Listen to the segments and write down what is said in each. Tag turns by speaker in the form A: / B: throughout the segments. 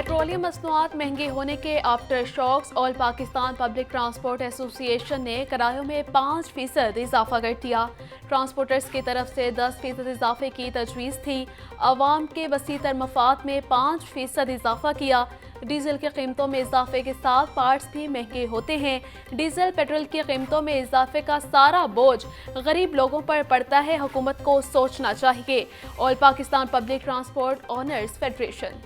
A: Petroleum मसनूआत महंगे होने के after shocks all Pakistan public transport association ने किरायों में 5% इजाफा कर दिया। ट्रांसपोर्टर्स की तरफ से 10% इजाफे की तजवीज़ थी। अवाम के वसीतर मफाद में 5% इजाफा किया। डीजल की कीमतों में इजाफे के साथ पार्ट्स भी महंगे होते हैं। डीजल पेट्रोल की कीमतों में इजाफे का सारा बोझ गरीब लोगों पर पड़ता है। हुकूमत को सोचना चाहिए। All Pakistan public transport honours federation.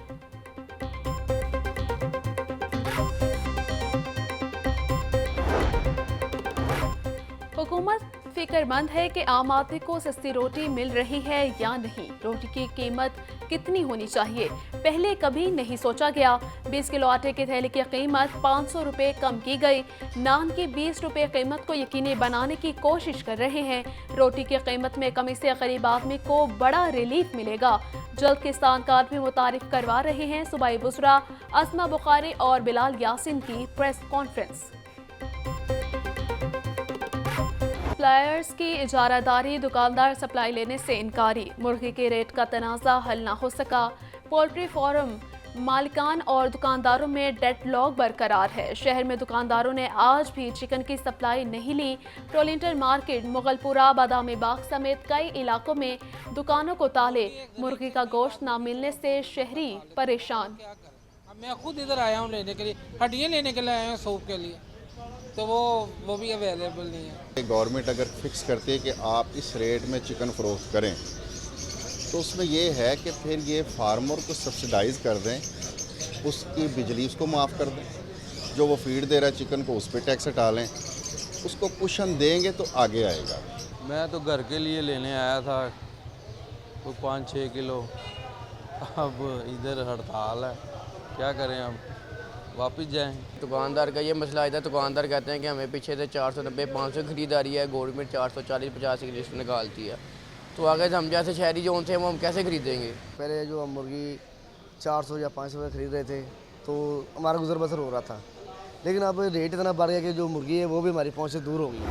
A: हुकूमत फिक्रमंद है कि आम आदमी को सस्ती रोटी मिल रही है या नहीं। रोटी की कीमत कितनी होनी चाहिए, पहले कभी नहीं सोचा गया। 20 किलो आटे के थैले की कीमत 500 रुपये कम की गई। नान की 20 रुपये कीमत को यकीनी बनाने की कोशिश कर रहे हैं। रोटी की कीमत में कमी से गरीब आदमी को बड़ा रिलीफ मिलेगा। जल्द किसान कार्ड भी मुतारिफ करवा रहे हैं। सूबाई बुसरा, असमा बुखारी और बिलाल यासिन की प्रेस कॉन्फ्रेंस। सप्लायर्स की इजारादारी, दुकानदार सप्लाई लेने से इनकारी। मुर्गी के रेट का तनाज़ा हल न हो सका। पोल्ट्री फार्म मालिकान और दुकानदारों में डेडलॉक बरकरार है। शहर में दुकानदारों ने आज भी चिकन की सप्लाई नहीं ली। टोलिंटन मार्केट, मुगलपुरा, बादामी बाग समेत कई इलाकों में दुकानों को ताले। मुर्गी का गोश्त न मिलने से शहरी परेशान।
B: मैं खुद इधर आया हूँ लेने के लिए, हड्डियाँ लेने के लिए आया हूँ सूप के लिए, तो वो भी अवेलेबल नहीं है।
C: गवर्नमेंट अगर फिक्स करती है कि आप इस रेट में चिकन फ़रोख्त करें, तो उसमें ये है कि फिर ये फार्मर को सब्सिडाइज़ कर दें, उसकी बिजली उसको माफ़ कर दें, जो वो फीड दे रहा है चिकन को उस पर टैक्स हटा लें, उसको कुशन देंगे तो आगे आएगा।
D: मैं तो घर के लिए लेने आया था कोई 5-6 किलो, अब इधर हड़ताल है, क्या करें हम, वापस जाएं।
E: दुकानदार का ये मसला आता है, दुकानदार कहते हैं कि हमें पीछे से 490-500 खरीदारी है, गवर्नमेंट 440-50 की लिस्ट निकालती है, तो आगे हम जैसे शहरी जो उनसे हम कैसे खरीदेंगे।
F: पहले जो हम मुर्गी 400 या 500 में खरीद रहे थे तो हमारा गुजर बसर हो रहा था, लेकिन अब रेट इतना बढ़ गया कि जो मुर्गी है वो भी हमारी पहुँच से दूर हो गई।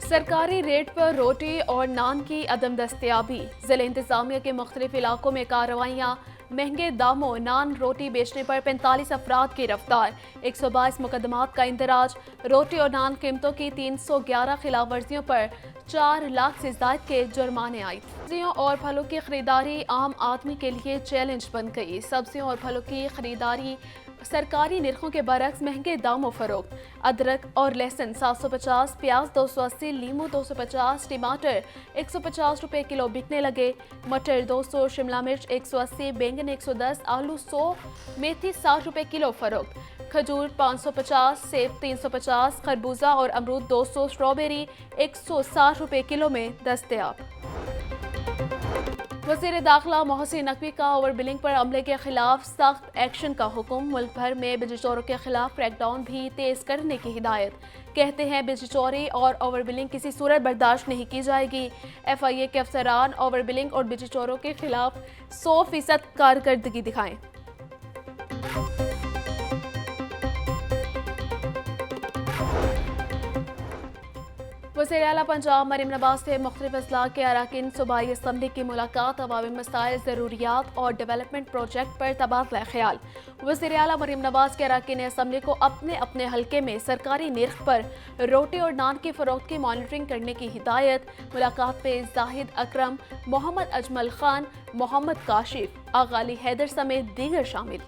A: सरकारी रेट पर रोटी और नान की अदम दस्तयाबी। जिला इंतजामिया के मुख्तलिफ इलाकों में कार्रवाइयाँ। महंगे दामों नान रोटी बेचने पर 45 अफराद गिरफ्तार। 122 मुकदमात का इंदराज। रोटी और नान कीमतों की 311 खिलाफ वर्जियों पर 4 लाख से ज्यादा के जुर्माने आए। सब्जियों और फलों की खरीदारी आम आदमी के लिए चैलेंज बन गई। सब्जियों और फलों की खरीदारी सरकारी निर्खों के बरक्स महंगे दामों फरोख्त। अदरक और लहसुन 750, प्याज 280, लीमू 250, टमाटर 150 रुपए किलो बिकने लगे। मटर 200, शिमला मिर्च 180, बैंगन 110, आलू 100, मेथी 60 रुपए किलो फरोख्त। खजूर 550, सेब 350, खरबूजा और अमरूद 200, स्ट्रॉबेरी 160 रुपए किलो में दस्तयाब। वज़ीर दाखिला मोहसिन नकवी का ओवर बिलिंग पर अमले के खिलाफ सख्त एक्शन का हुक्म। मुल्क भर में बिजली चोरों के खिलाफ क्रैकडाउन भी तेज करने की हिदायत। कहते हैं बिजली चोरी और ओवर बिलिंग किसी सूरत बर्दाश्त नहीं की जाएगी। FIA के अफसरान ओवर बिलिंग और बिजली चोरों के खिलाफ 100% कारकर्दगी दिखाएं। वज़ीर आला पंजाब मरीम नवाज से मुख्तलिफ अजला के अरकान सूबाई असम्बली की मुलाकात। अवामी मसाइल, ज़रूरियात और डेवलपमेंट प्रोजेक्ट पर तबादला ख्याल। वज़ीर आला मरीम नवाज के अरकान असम्बली को अपने अपने हल्के में सरकारी निर्ख पर रोटी और नान की फ़रोख्त की मॉनिटरिंग करने की हिदायत। मुलाकात में जाहिद अकरम, मोहम्मद अजमल खान, मोहम्मद काशिफ, आगा अली हैदर समेत दीगर शामिल।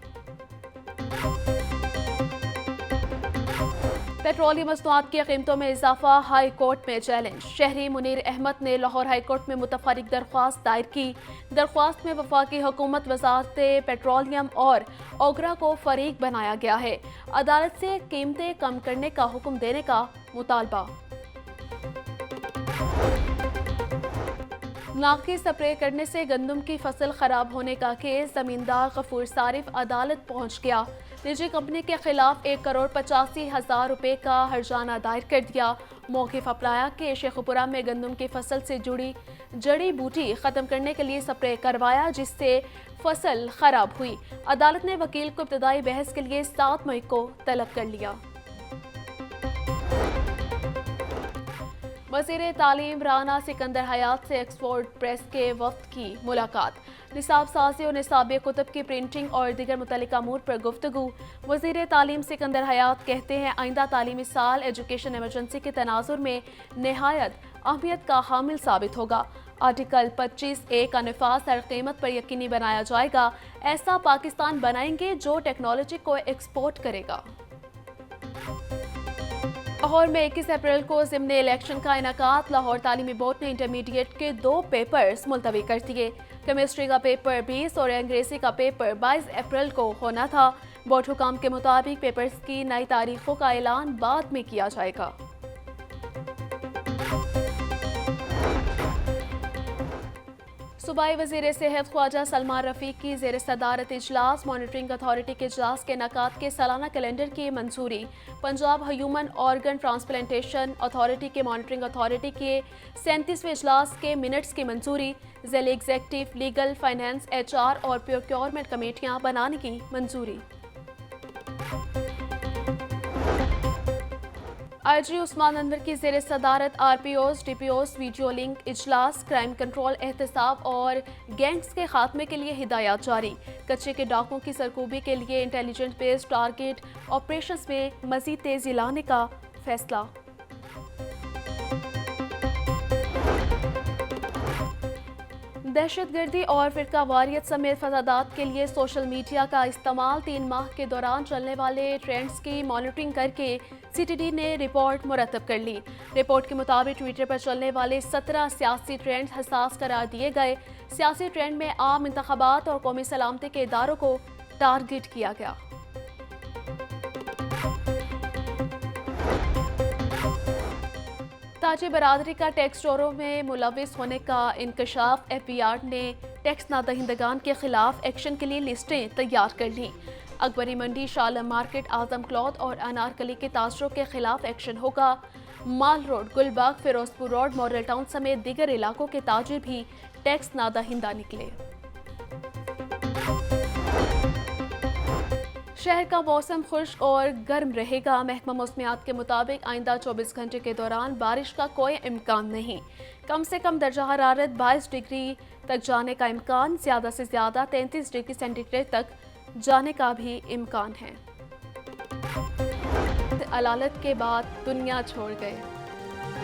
A: पेट्रोलियम मसनूआत की कीमतों में इजाफा हाई कोर्ट में चैलेंज। शहरी मुनीर अहमद ने लाहौर हाई कोर्ट में मुतफरिक दरख्वास्त दायर की। दरख्वास्त में वफाकी हुकूमत, वजारत पेट्रोलियम और ओगरा को फरीक बनाया गया है। अदालत से कीमतें कम करने का हुक्म देने का मुतालबा। नाकी स्प्रे करने से गंदम की फसल खराब होने का केस। जमींदार गफूर सारिफ अदालत पहुंच गया। निजी कंपनी के खिलाफ 1,85,00,000 रुपए का हर्जाना दायर कर दिया। मौक़िफ़ अपनाया कि शेखुपुरा में गंदम की फसल से जुड़ी जड़ी बूटी खत्म करने के लिए स्प्रे करवाया, जिससे फसल खराब हुई। अदालत ने वकील को इब्तदाई बहस के लिए 7 मई को तलब कर लिया। वज़ीर तालीम राना सिकंदर हयात से ऑक्सफोर्ड प्रेस के वफ्द की मुलाकात। निसाब साजी और निसाब कुतुब की प्रिंटिंग और दीगर मुतल्लिका अमूर पर गुफ्तगू। वज़ीर तालीम सिकंदर हयात कहते हैं आइंदा तालीमी साल एजुकेशन एमरजेंसी के तनाजुर में नहायत अहमियत का हामिल साबित होगा। आर्टिकल 25A का नफाज हर कीमत पर यकीनी बनाया जाएगा। ऐसा पाकिस्तान बनाएंगे जो टेक्नोलॉजी को एक्सपोर्ट करेगा। लाहौर में 21 अप्रैल को ज़िम्न इलेक्शन का इनेकाद। लाहौर तालीमी बोर्ड ने इंटरमीडिएट के 2 पेपर्स मुलतवी कर दिए। केमिस्ट्री का पेपर 20 और अंग्रेजी का पेपर 22 अप्रैल को होना था। बोर्ड हुकाम के मुताबिक पेपर्स की नई तारीखों का ऐलान बाद में किया जाएगा। सूबाई वज़ीर सेहत ख्वाजा सलमान रफ़ीक की ज़ेर सदारत इजलास। मॉनिटरिंग अथॉरिटी के इजलास के इनेकाद के सालाना कैलेंडर की मंजूरी। Punjab human organ transplantation authority के मॉनिटरिंग अथॉरिटी के 37वें इजलास के मिनट्स की मंजूरी। ज़िले एग्जेक्टिव, लीगल, फाइनेंस, HR और प्रोक्योरमेंट कमेटियाँ बनाने की मंजूरी। IG उस्मान अनवर की ज़ेर सदारत RPOs, DPOs वीडियो लिंक इजलास। क्राइम कंट्रोल, एहतसाब और गैंग्स के खात्मे के लिए हिदायत जारी। कच्चे के डाकों की सरकूबी के लिए इंटेलिजेंस बेस्ड टारगेट ऑपरेशंस में मजीद तेजी लाने का फैसला। दहशतगर्दी और फिरका वारियत समेत फसादात के लिए सोशल मीडिया का इस्तेमाल। 3 माह के दौरान चलने वाले ट्रेंड्स की मॉनिटरिंग करके CTD ने रिपोर्ट मुरतब कर ली। रिपोर्ट के मुताबिक ट्विटर पर चलने वाले 17 सियासी ट्रेंड हसास करार दिए गए। सियासी ट्रेंड में आम इंतखाबात और कौमी सलामती के इदारों को टारगेट किया गया। ताजी बरादरी का टैक्स चोरों में मुलविस होने का इंकशाफ। FBI ने टैक्स नादहिंदगान के खिलाफ एक्शन के लिए लिस्टें तैयार कर ली। अकबरी मंडी, शालम मार्केट, आजम क्लॉथ और अनारकली के ताजरों के खिलाफ एक्शन होगा। Mall Road, Gulbagh, Ferozepur Road, Model Town समेत दीगर इलाकों के ताजिर भी टैक्स नादहिंदा निकले। शहर का मौसम खुश्क और गर्म रहेगा। महकमा मौसमियात के मुताबिक आइंदा 24 घंटे के दौरान बारिश का कोई इम्कान नहीं। कम से कम दर्जा हरारत 22 डिग्री तक जाने का इम्कान, ज़्यादा से ज़्यादा 33 डिग्री सेंटीग्रेड तक जाने का भी इम्कान है। अलालत के बाद दुनिया छोड़ गए।